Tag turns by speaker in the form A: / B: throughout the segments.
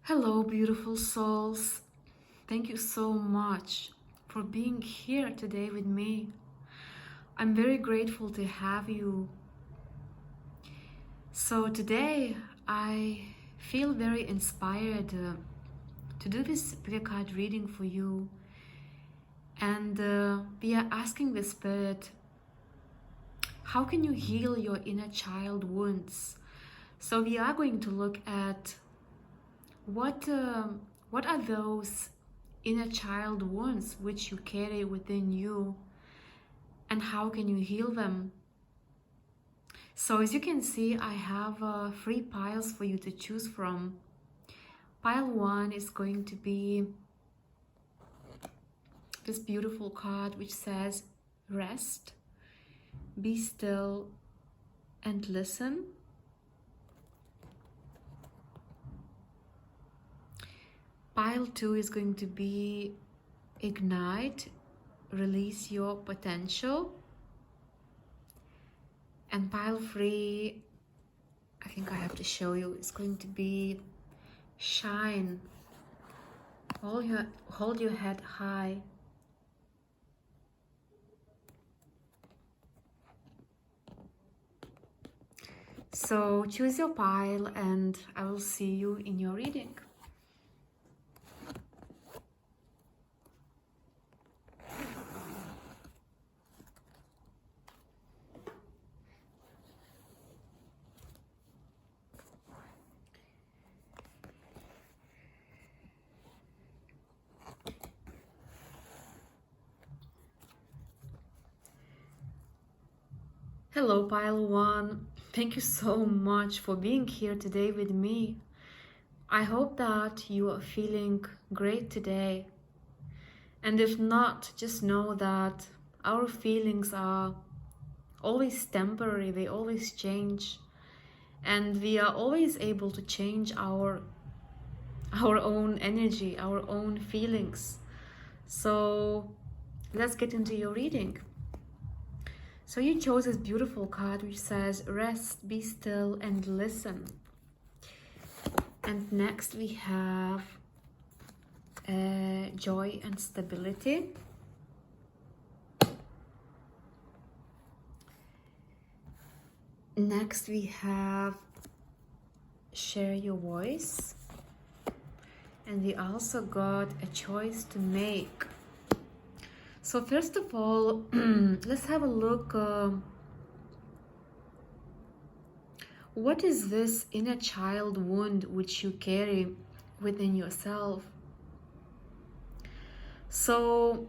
A: Hello, beautiful souls. Thank you so much for being here today with me. I'm very grateful to have you. So, today I feel very inspired to do this spirit card reading for you. And we are asking the Spirit, how can you heal your inner child wounds? So, we are going to look at what are those inner child wounds which you carry within you, and how can you heal them? So as you can see, I have 3 piles for you to choose from. Pile 1 is going to be this beautiful card which says rest, be still and listen. Pile 2 is going to be ignite, release your potential. And pile 3, I think I have to show you, it's going to be shine. Hold your head high. So choose your pile and I will see you in your reading. Hello, pile 1. Thank you so much for being here today with me. I hope that you are feeling great today. And if not, just know that our feelings are always temporary, they always change. And we are always able to change our own energy, our own feelings. So let's get into your reading. So you chose this beautiful card which says rest, be still and listen. And next we have joy and stability. Next we have share your voice. And we also got a choice to make. So first of all, let's have a look. What is this inner child wound which you carry within yourself? So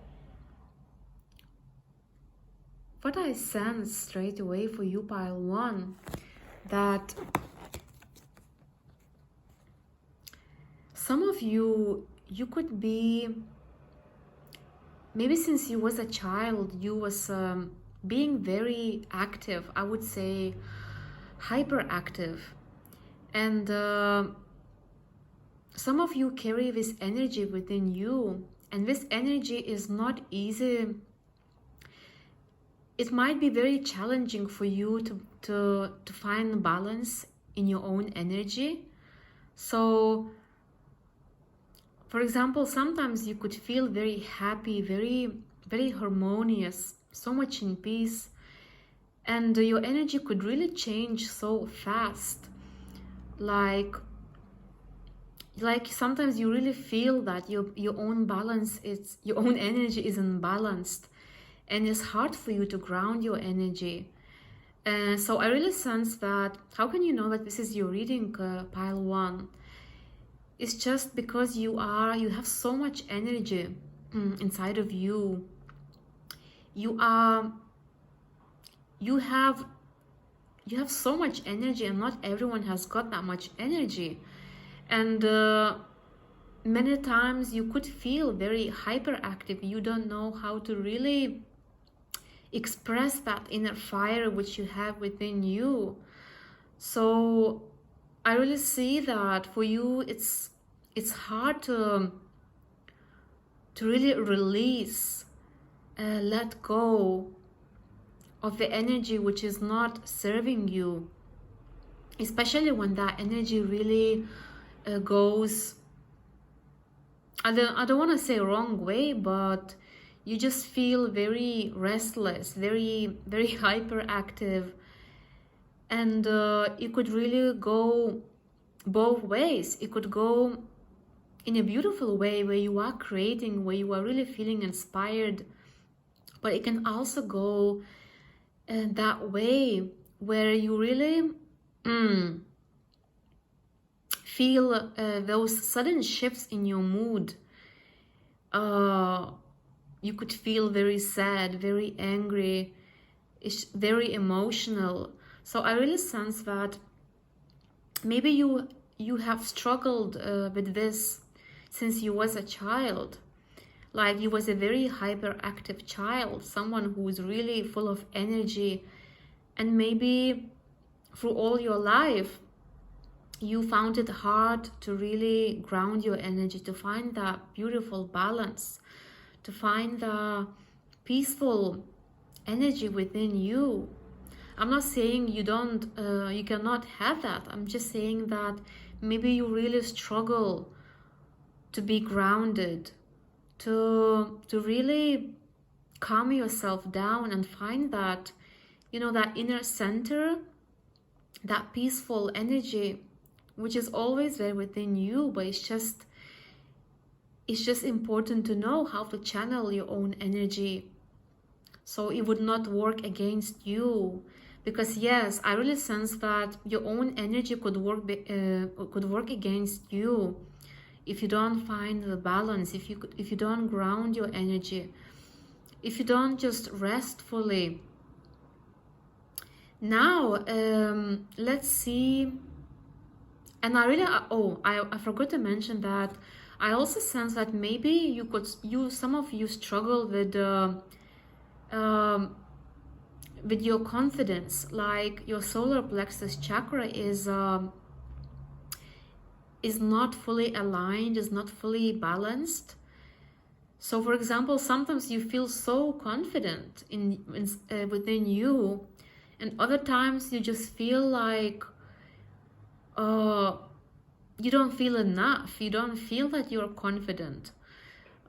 A: what I sense straight away for you, pile 1, that some of you could be, maybe since you was a child, you was being very active, I would say hyperactive. And some of you carry this energy within you, and this energy is not easy. It might be very challenging for you to find balance in your own energy. So for example, sometimes you could feel very happy, very harmonious, so much in peace, and your energy could really change so fast. Like sometimes you really feel that your own balance, your own energy is unbalanced, and it's hard for you to ground your energy. So I really sense that. How can you know that this is your reading, pile 1? It's just because you have so much energy inside of you. You have so much energy, and not everyone has got that much energy. And many times you could feel very hyperactive. You don't know how to really express that inner fire which you have within you. So I really see that for you it's hard to really release, let go of the energy which is not serving you, especially when that energy really goes I don't want to say wrong way, but you just feel very restless, very hyperactive, and it could really go both ways. It could go in a beautiful way where you are creating, where you are really feeling inspired, but it can also go that way where you really feel those sudden shifts in your mood. You could feel very sad, very angry, very emotional. So I really sense that maybe you have struggled with this since you was a child. Like you was a very hyperactive child, someone who is really full of energy, and maybe through all your life you found it hard to really ground your energy, to find that beautiful balance, to find the peaceful energy within you. I'm not saying you cannot have that. I'm just saying that maybe you really struggle to be grounded, to really calm yourself down and find that, that inner center, that peaceful energy, which is always there within you, but it's just important to know how to channel your own energy so it would not work against you. Because yes, I really sense that your own energy could work against you if you don't find the balance, if you don't ground your energy, if you don't just rest fully. Now, let's see. And I really, I forgot to mention that I also sense that maybe some of you struggle with your confidence, like your solar plexus chakra is not fully aligned, is not fully balanced. So, for example, sometimes you feel so confident within you, and other times you just feel like you don't feel enough. You don't feel that you're confident.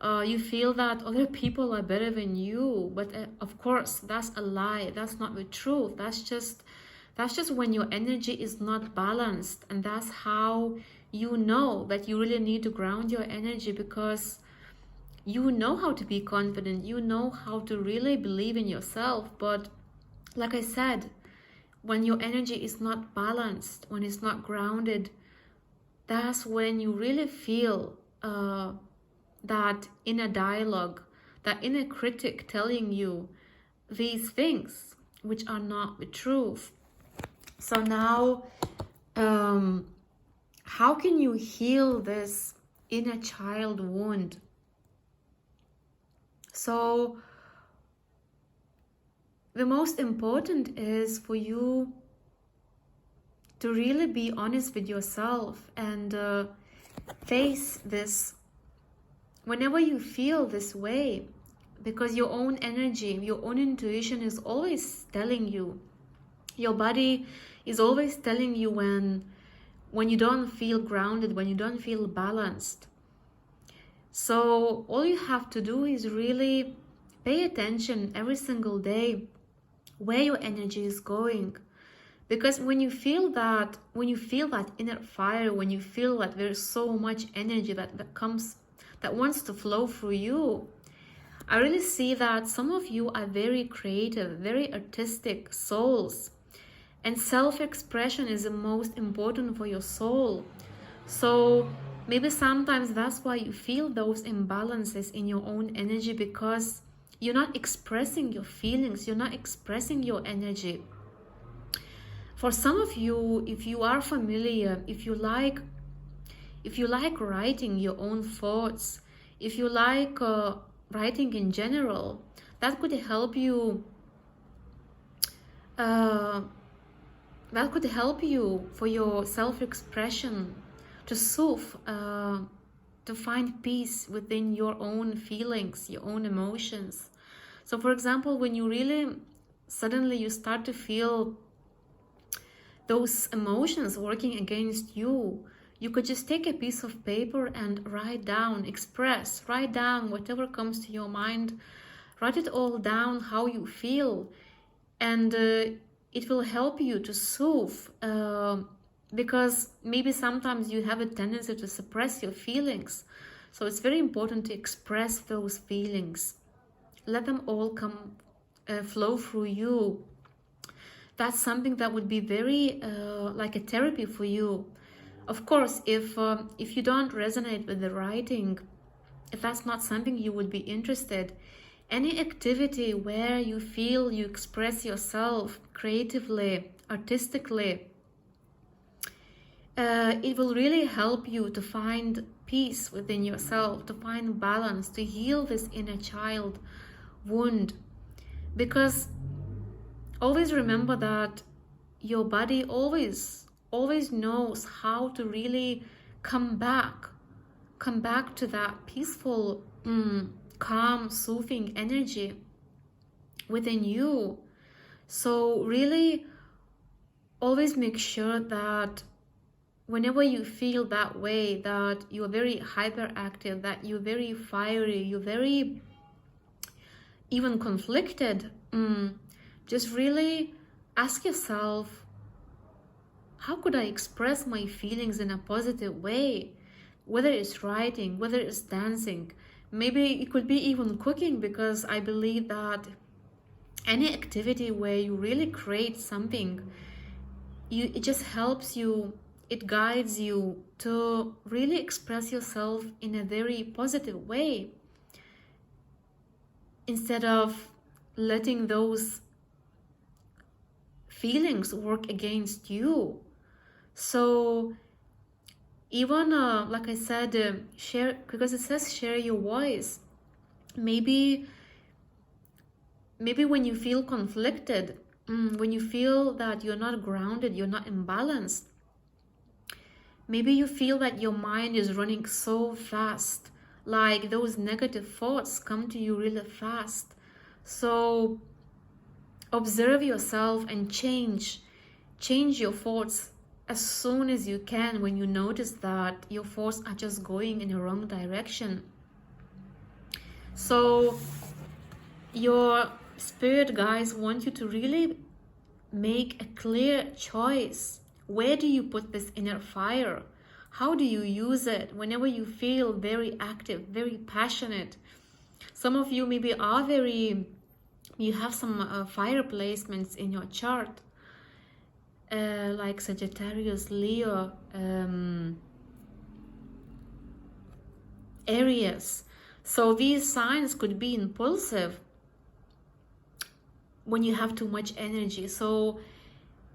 A: You feel that other people are better than you, but of course that's a lie. That's not the truth. That's just when your energy is not balanced, and that's how you know that you really need to ground your energy, because you know how to be confident, you know how to really believe in yourself. But like I said, when your energy is not balanced, when it's not grounded, that's when you really feel that inner dialogue, that inner critic telling you these things which are not the truth. So now, how can you heal this inner child wound? So the most important is for you to really be honest with yourself and face this whenever you feel this way, because your own energy, your own intuition is always telling you, your body is always telling you when you don't feel grounded, when you don't feel balanced. So all you have to do is really pay attention every single day where your energy is going. Because when you feel that inner fire, when you feel that there's so much energy that wants to flow through you, I really see that some of you are very creative, very artistic souls, and self-expression is the most important for your soul. So maybe sometimes that's why you feel those imbalances in your own energy, because you're not expressing your feelings, you're not expressing your energy. For some of you, if you are familiar, if you like writing your own thoughts, if you like writing in general, that could help you for your self-expression, to soothe, to find peace within your own feelings, your own emotions. So for example, when you really suddenly you start to feel those emotions working against you, You could just take a piece of paper and write down, write down whatever comes to your mind, write it all down, how you feel, and it will help you to soothe, because maybe sometimes you have a tendency to suppress your feelings. So it's very important to express those feelings. Let them all come, flow through you. That's something that would be very like a therapy for you. Of course, if you don't resonate with the writing, if that's not something you would be interested, any activity where you feel you express yourself creatively, artistically, it will really help you to find peace within yourself, to find balance, to heal this inner child wound. Because always remember that your body always knows how to really come back to that peaceful, calm, soothing energy within you. So really always make sure that whenever you feel that way, that you're very hyperactive, that you're very fiery, you're very even conflicted, just really ask yourself, how could I express my feelings in a positive way? Whether it's writing, whether it's dancing, maybe it could be even cooking, because I believe that any activity where you really create something, it just helps you, it guides you to really express yourself in a very positive way, instead of letting those feelings work against you. So even like I said, share, because it says share your voice. Maybe when you feel conflicted, when you feel that you're not grounded, you're not in balance, maybe you feel that your mind is running so fast, like those negative thoughts come to you really fast. So observe yourself and change your thoughts as soon as you can when you notice that your thoughts are just going in the wrong direction. So your spirit guides want you to really make a clear choice. Where do you put this inner fire? How do you use it whenever you feel very active, very passionate? Some of you maybe are you have some fire placements in your chart, like Sagittarius, Leo, Aries. So these signs could be impulsive when you have too much energy. So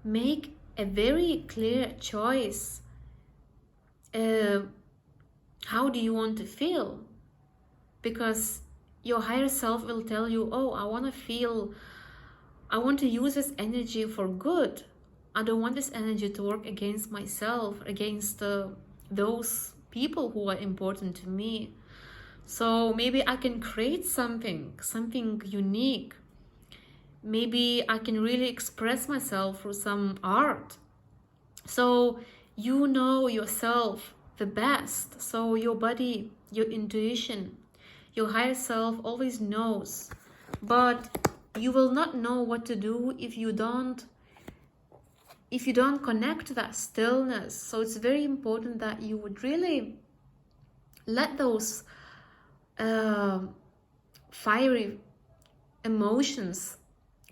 A: make a very clear choice. How do you want to feel? Because your higher self will tell you, oh, I want to use this energy for good. I don't want this energy to work against myself, against those people who are important to me. So maybe I can create something unique. Maybe I can really express myself through some art. So you know yourself the best. So your body, your intuition, your higher self always knows. But you will not know what to do if you don't connect to that stillness. So it's very important that you would really let those fiery emotions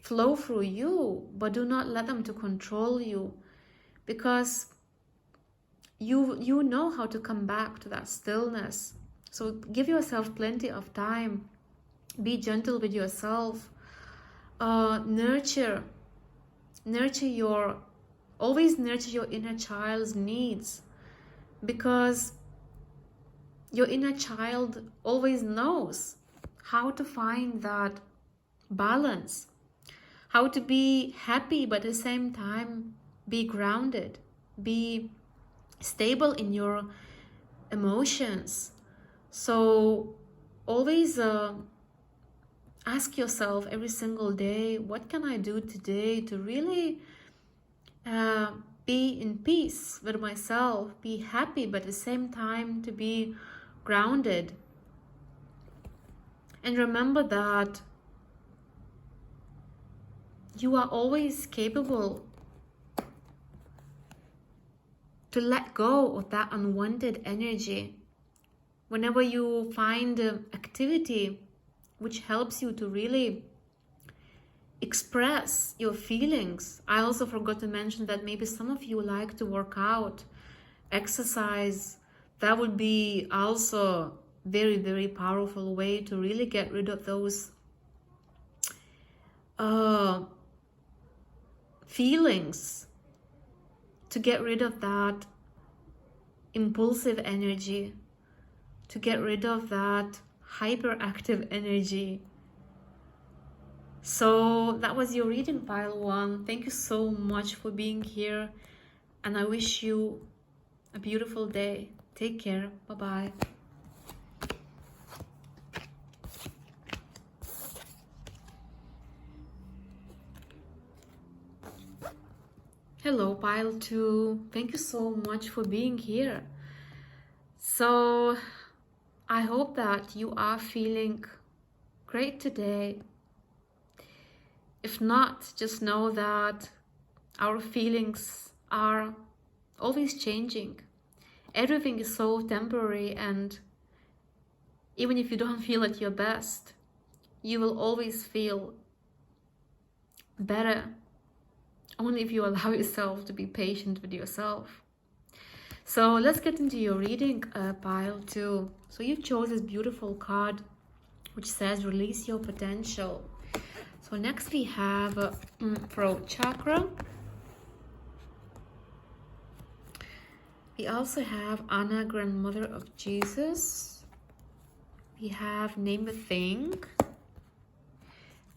A: flow through you, but do not let them to control you, because you know how to come back to that stillness. So give yourself plenty of time. Be gentle with yourself. Nurture your inner child's needs, because your inner child always knows how to find that balance, how to be happy, but at the same time be grounded, be stable in your emotions. So always ask yourself every single day, what can I do today to really be in peace with myself, be happy, but at the same time to be grounded. And remember that you are always capable to let go of that unwanted energy. Whenever you find an activity which helps you to really express your feelings. I also forgot to mention that maybe some of you like to work out, exercise. That would be also very, very powerful way to really get rid of those feelings, to get rid of that impulsive energy, to get rid of that hyperactive energy. So that was your reading, pile 1. Thank you so much for being here, and I wish you a beautiful day. Take care. Bye-bye. Hello, pile 2. Thank you so much for being here. So I hope that you are feeling great today. If not, just know that our feelings are always changing. Everything is so temporary, and even if you don't feel at your best, you will always feel better only if you allow yourself to be patient with yourself. So let's get into your reading, pile 2. So you chose this beautiful card which says release your potential. So next we have throat chakra. We also have Anna, grandmother of Jesus. We have name a thing.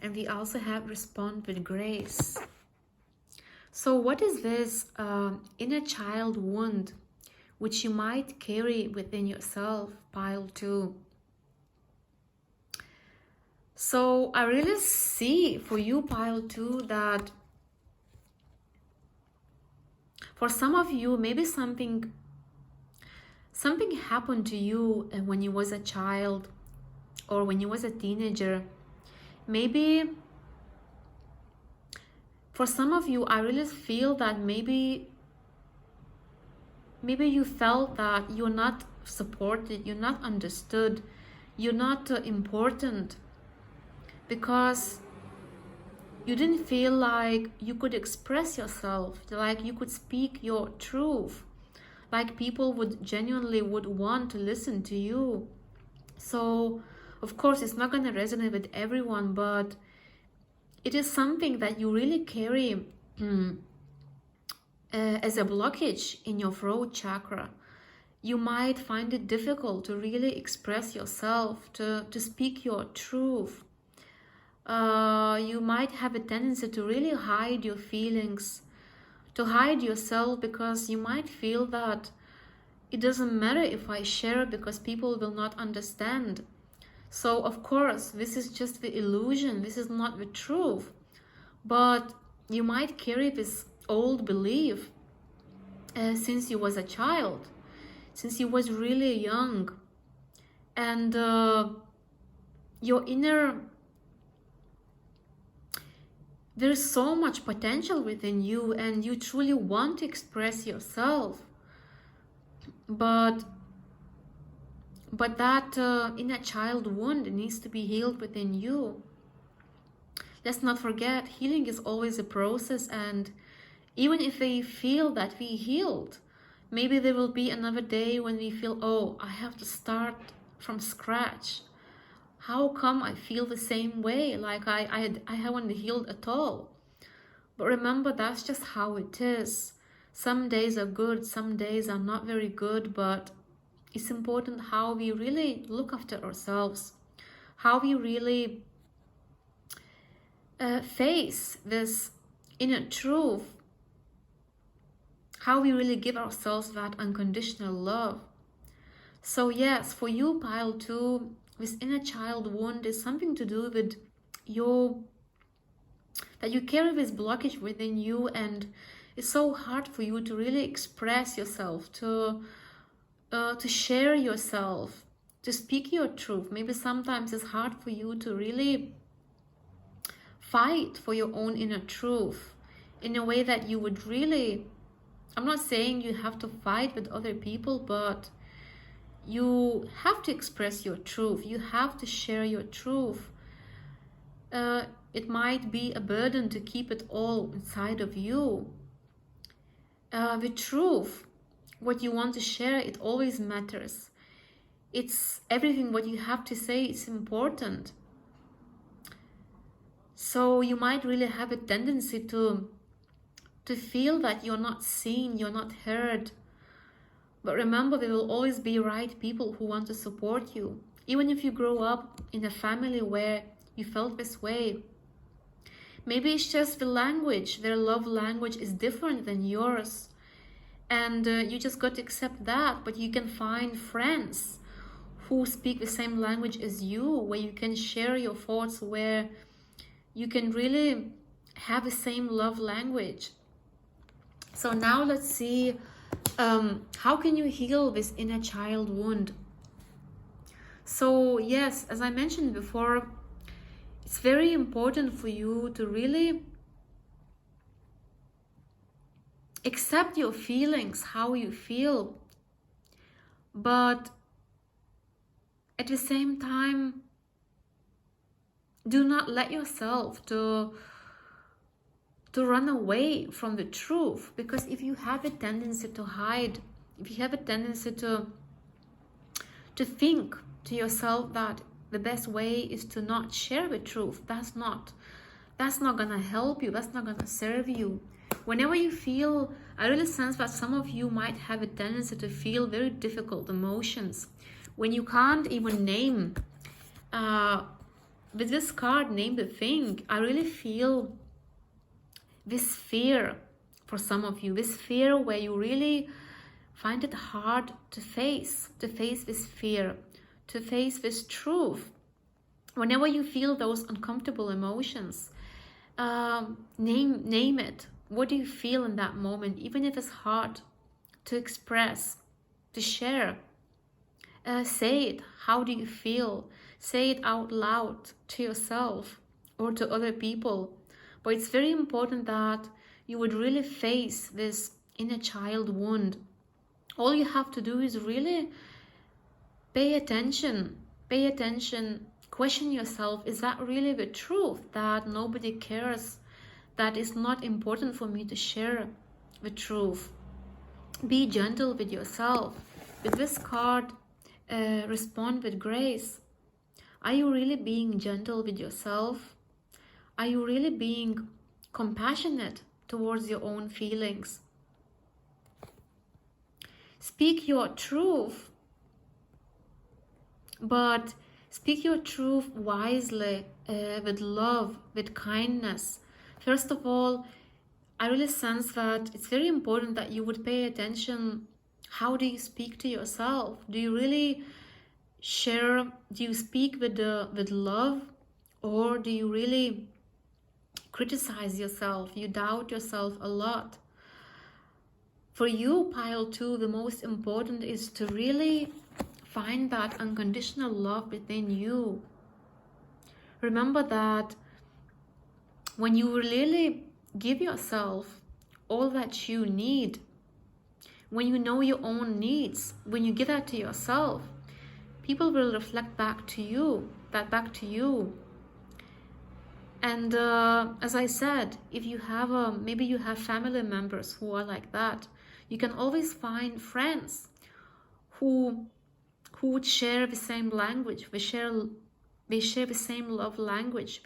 A: And we also have respond with grace. So what is this inner child wound which you might carry within yourself, pile 2? So I really see for you, pile 2, that for some of you, maybe something happened to you when you was a child or when you was a teenager. Maybe for some of you, I really feel that maybe you felt that you're not supported, you're not understood, you're not important, because you didn't feel like you could express yourself, like you could speak your truth, like people would genuinely want to listen to you. So of course it's not going to resonate with everyone, but it is something that you really carry as a blockage in your throat chakra. You might find it difficult to really express yourself, to speak your truth. You might have a tendency to really hide your feelings, to hide yourself, because you might feel that it doesn't matter if I share because people will not understand. So of course, this is just the illusion, this is not the truth. But you might carry this old belief since you was a child, since you was really young. And your inner, there's so much potential within you and you truly want to express yourself. But that inner child wound needs to be healed within you. Let's not forget, healing is always a process, and even if we feel that we healed, maybe there will be another day when we feel, oh, I have to start from scratch. How come I feel the same way, like I haven't healed at all? But remember, that's just how it is. Some days are good, some days are not very good, but it's important how we really look after ourselves, how we really face this inner truth, how we really give ourselves that unconditional love. So yes, for you, pile 2, this inner child wound is something to do with that you carry this blockage within you, and It's so hard for you to really express yourself, to share yourself, to speak your truth. Maybe sometimes it's hard for you to really fight for your own inner truth in a way that you would really, I'm not saying you have to fight with other people, but you have to express your truth. You have to share your truth. It might be a burden to keep it all inside of you. The truth, what you want to share, it always matters. It's everything what you have to say is important. So you might really have a tendency to feel that you're not seen, you're not heard. But remember, there will always be right people who want to support you. Even if you grow up in a family where you felt this way. Maybe it's just the language, their love language is different than yours. And you just got to accept that. But you can find friends who speak the same language as you, where you can share your thoughts, where you can really have the same love language. So now let's see, how can you heal this inner child wound? So yes, as I mentioned before, it's very important for you to really accept your feelings, how you feel, but at the same time, do not let yourself to run away from the truth. Because if you have a tendency to hide, if you have a tendency to think to yourself that the best way is to not share the truth, that's not gonna help you, that's not gonna serve you. Whenever you feel, I really sense that some of you might have a tendency to feel very difficult emotions when you can't even name, with this card, name the thing. I really feel this fear for some of you, this fear where you really find it hard to face this fear, to face this truth. Whenever you feel those uncomfortable emotions, name it. What do you feel in that moment? Even if it's hard to express, to share, say it. How do you feel? Say it out loud to yourself or to other people. But it's very important that you would really face this inner child wound. All you have to do is really pay attention, question yourself, is that really the truth, that nobody cares, that it's not important for me to share the truth? Be gentle with yourself. With this card, respond with grace. Are you really being gentle with yourself? Are you really being compassionate towards your own feelings? Speak your truth, but speak your truth wisely, with love, with kindness. First of all, I really sense that it's very important that you would pay attention. How do you speak to yourself? Do you really share, do you speak with love, or do you really criticize yourself? You doubt yourself a lot. For you, pile 2, the most important is to really find that unconditional love within you. Remember that when you really give yourself all that you need, when you know your own needs, when you give that to yourself, people will reflect back to you, And as I said, if you have maybe you have family members who are like that, you can always find friends who would share the same language. They share the same love language.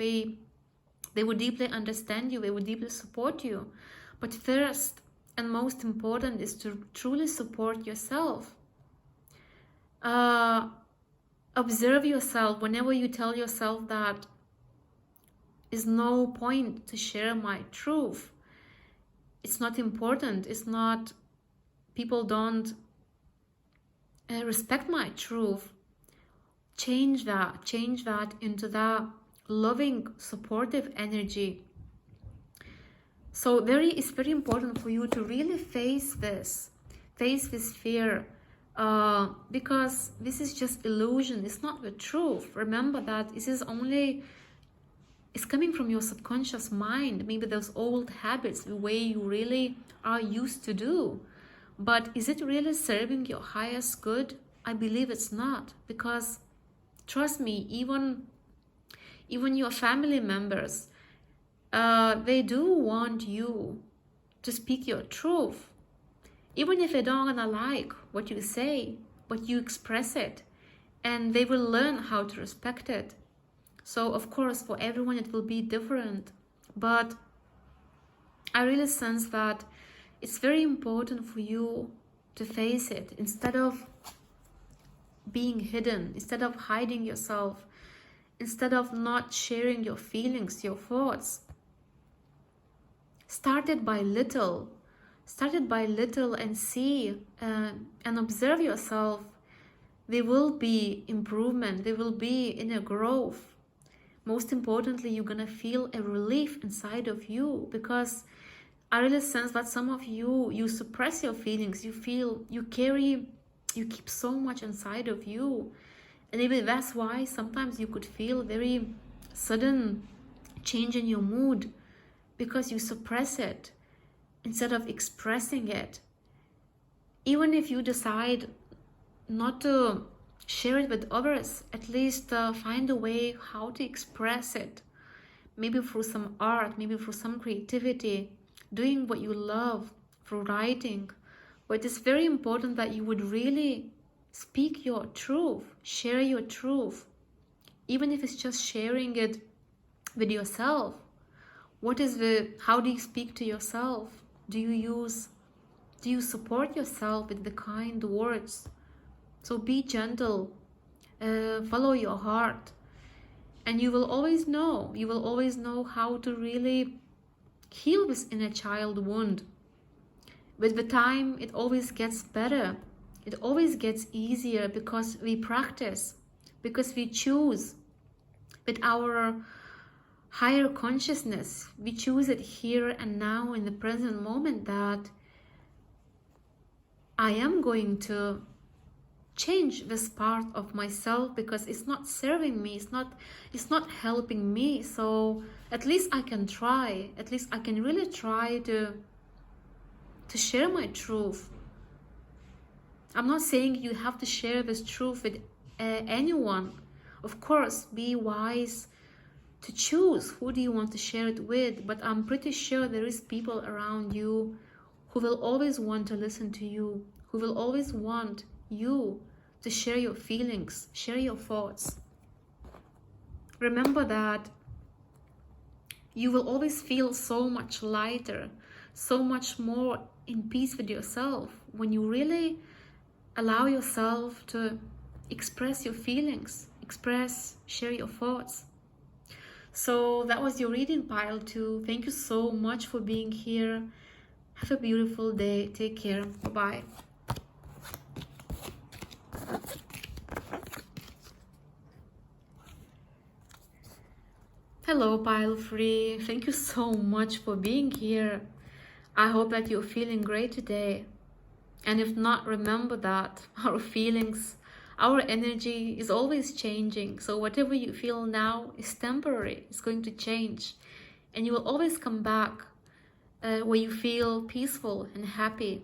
A: They would deeply understand you. They would deeply support you. But first and most important is to truly support yourself. Observe yourself. Whenever you tell yourself that is no point to share my truth, it's not important, it's not, people don't respect my truth, change that into that loving, supportive energy. So it's very important for you to really face this fear, because this is just illusion. It's not the truth. Remember that this is only, it's coming from your subconscious mind, maybe those old habits, the way you really are used to do. But is it really serving your highest good? I believe it's not, because trust me, even your family members, they do want you to speak your truth. Even if they don't gonna like what you say, but you express it, and they will learn how to respect it. So of course, for everyone it will be different, but I really sense that it's very important for you to face it, instead of being hidden, instead of hiding yourself, instead of not sharing your feelings, your thoughts. Start it by little and see and observe yourself. There will be improvement, there will be inner growth. Most importantly, you're gonna feel a relief inside of you, because I really sense that some of you suppress your feelings. You feel, you keep so much inside of you, and maybe that's why sometimes you could feel very sudden change in your mood, because you suppress it instead of expressing it. Even if you decide not to share it with others, at least find a way how to express it. Maybe through some art, maybe through some creativity, doing what you love, through writing. But it's very important that you would really speak your truth, share your truth, even if it's just sharing it with yourself. How do you speak to yourself? Do you support yourself with the kind words? So be gentle, follow your heart, and you will always know how to really heal this inner child wound. With the time, it always gets better. It always gets easier, because we practice, because we choose with our higher consciousness. We choose it here and now in the present moment, that I am going to change this part of myself, because it's not serving me, it's not helping me. So at least I can try, at least I can really try to share my truth. I'm not saying you have to share this truth with anyone. Of course, be wise to choose who do you want to share it with, but I'm pretty sure there is people around you who will always want to listen to you, who will always want you to share your feelings, share your thoughts. Remember that you will always feel so much lighter, so much more in peace with yourself when you really allow yourself to express your feelings, share your thoughts. So that was your reading, pile 2. Thank you so much for being here. Have a beautiful day. Take care. Bye-bye. Hello, pile 3. Thank you so much for being here. I hope that you're feeling great today. And if not, remember that our feelings, our energy is always changing. So whatever you feel now is temporary. It's going to change. And you will always come back where you feel peaceful and happy.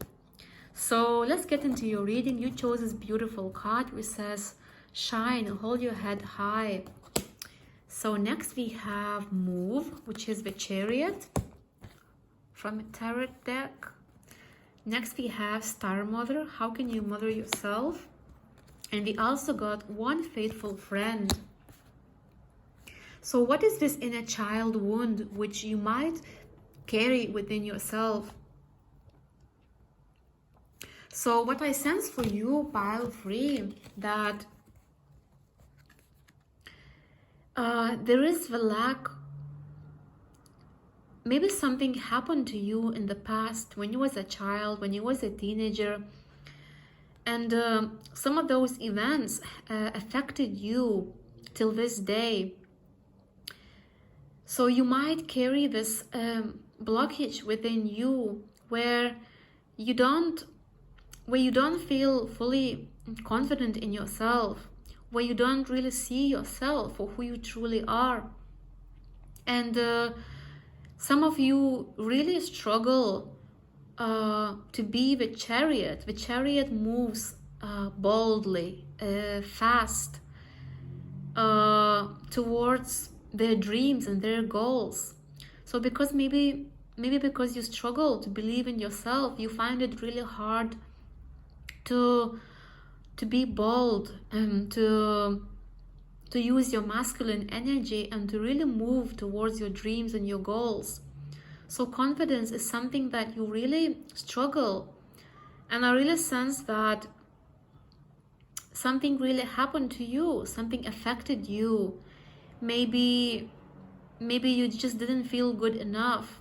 A: So let's get into your reading. You chose this beautiful card which says, shine, hold your head high. So next we have move, which is the chariot from a tarot deck. Next we have Star Mother, how can you mother yourself? And we also got one faithful friend. So what is this inner child wound which you might carry within yourself? So what I sense for you, pile 3, that there is the lack. Maybe something happened to you in the past when you was a child, when you was a teenager, and some of those events affected you till this day. So you might carry this blockage within you where you don't feel fully confident in yourself, where you don't really see yourself for who you truly are. And some of you really struggle to be the chariot. The chariot moves boldly, fast, towards their dreams and their goals. So because maybe because you struggle to believe in yourself, you find it really hard to be bold and to use your masculine energy and to really move towards your dreams and your goals. So confidence is something that you really struggle. And I really sense that something really happened to you, something affected you. Maybe you just didn't feel good enough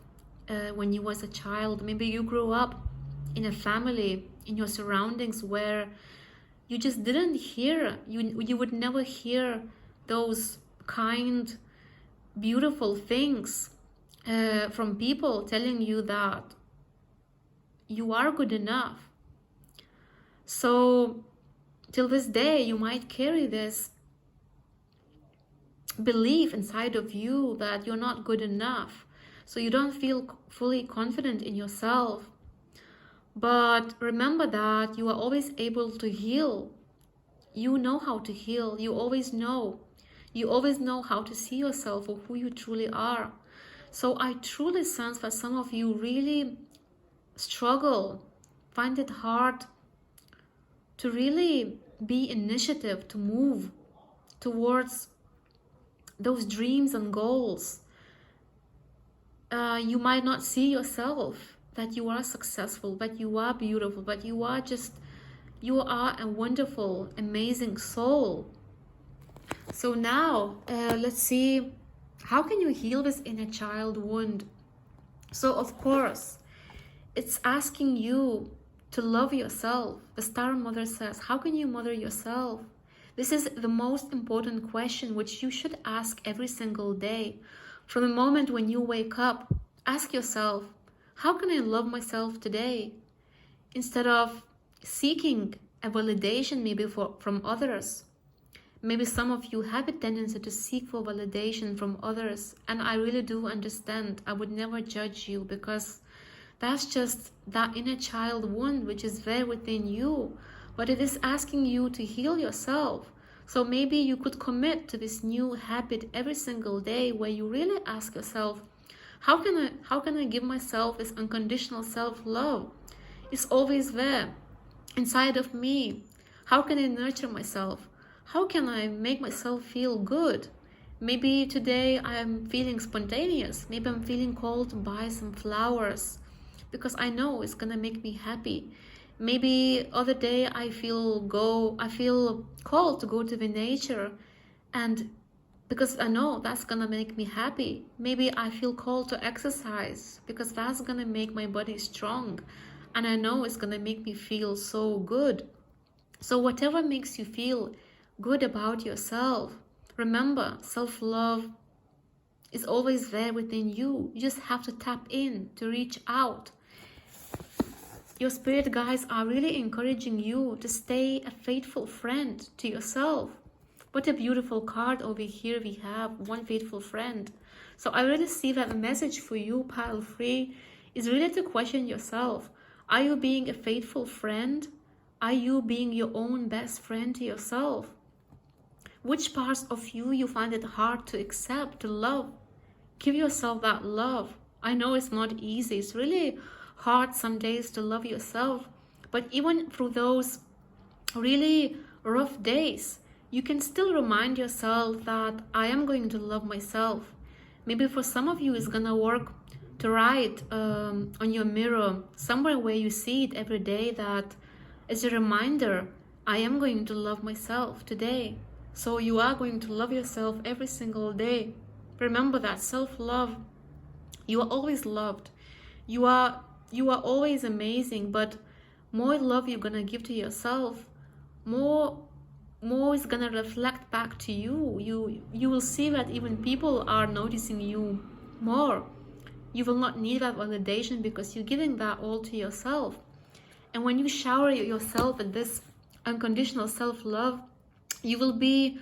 A: when you was a child. Maybe you grew up in a family, in your surroundings, where you just didn't hear, you would never hear those kind, beautiful things from people telling you that you are good enough. So till this day, you might carry this belief inside of you that you're not good enough. So you don't feel fully confident in yourself. But remember that you are always able to heal. You know how to heal. You always know. You always know how to see yourself for who you truly are. So I truly sense that some of you really struggle, find it hard to really be initiative, to move towards those dreams and goals. You might not see yourself that you are successful, that you are beautiful, but you are a wonderful, amazing soul. So now let's see, how can you heal this inner child wound? So of course, it's asking you to love yourself. The Star Mother says, how can you mother yourself? This is the most important question which you should ask every single day. From the moment when you wake up, ask yourself, how can I love myself today? Instead of seeking a validation maybe from others. Maybe some of you have a tendency to seek for validation from others, and I really do understand. I would never judge you, because that's just that inner child wound which is there within you. But it is asking you to heal yourself. So maybe you could commit to this new habit every single day where you really ask yourself, how can I give myself this unconditional self-love? It's always there inside of me. How can I nurture myself? How can I make myself feel good? Maybe today I'm feeling spontaneous. Maybe I'm feeling called to buy some flowers because I know it's gonna make me happy. Maybe other day I feel called to go to the nature, and because I know that's gonna make me happy. Maybe I feel called to exercise because that's gonna make my body strong, and I know it's gonna make me feel so good. So whatever makes you feel good about yourself, remember, self-love is always there within you. You just have to tap in, to reach out. Your spirit guides are really encouraging you to stay a faithful friend to yourself. What a beautiful card over here we have, one faithful friend. So I really see that the message for you, Pile 3, is really to question yourself. Are you being a faithful friend? Are you being your own best friend to yourself? Which parts of you find it hard to accept, to love? Give yourself that love. I know it's not easy. It's really hard some days to love yourself. But even through those really rough days, you can still remind yourself that I am going to love myself. Maybe for some of you, it's gonna work to write on your mirror, somewhere where you see it every day, that as a reminder, I am going to love myself today. So you are going to love yourself every single day. Remember that self-love, you are always loved. You are always amazing, but more love you're gonna give to yourself, more is gonna reflect back to you. You will see that even people are noticing you more. You will not need that validation because you're giving that all to yourself. And when you shower yourself with this unconditional self-love, you will be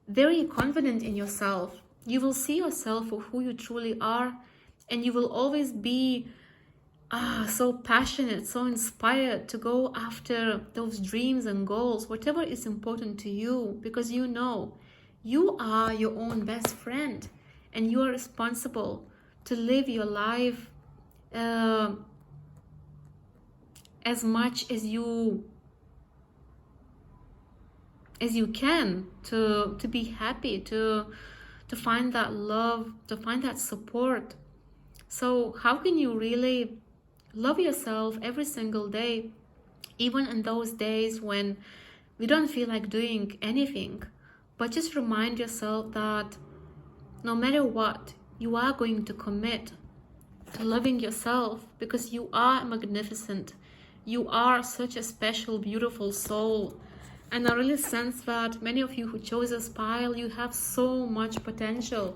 A: very confident in yourself. You will see yourself for who you truly are, and you will always be so passionate, so inspired to go after those dreams and goals, whatever is important to you, because you know you are your own best friend and you are responsible to live your life as much as you can, to be happy, to find that love, to find that support. So how can you really love yourself every single day, even in those days when we don't feel like doing anything? But just remind yourself that no matter what, you are going to commit to loving yourself, because you are magnificent. You are such a special, beautiful soul. And I really sense that many of you who chose a Spile, you have so much potential.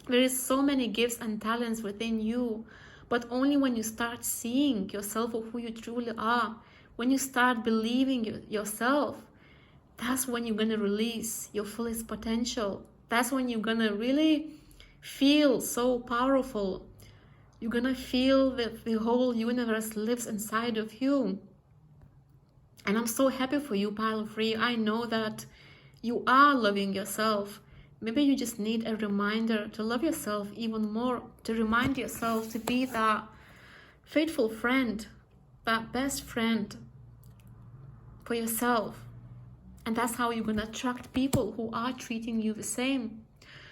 A: There is so many gifts and talents within you, but only when you start seeing yourself for who you truly are, when you start believing yourself, that's when you're going to release your fullest potential. That's when you're going to really feel so powerful. You're going to feel that the whole universe lives inside of you. And I'm so happy for you, Pile 3. I know that you are loving yourself. Maybe you just need a reminder to love yourself even more, to remind yourself to be that faithful friend, that best friend for yourself. And that's how you're going to attract people who are treating you the same.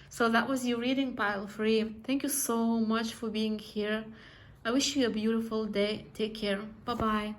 A: So that was your reading, Pile 3. Thank you so much for being here. I wish you a beautiful day. Take care. Bye-bye.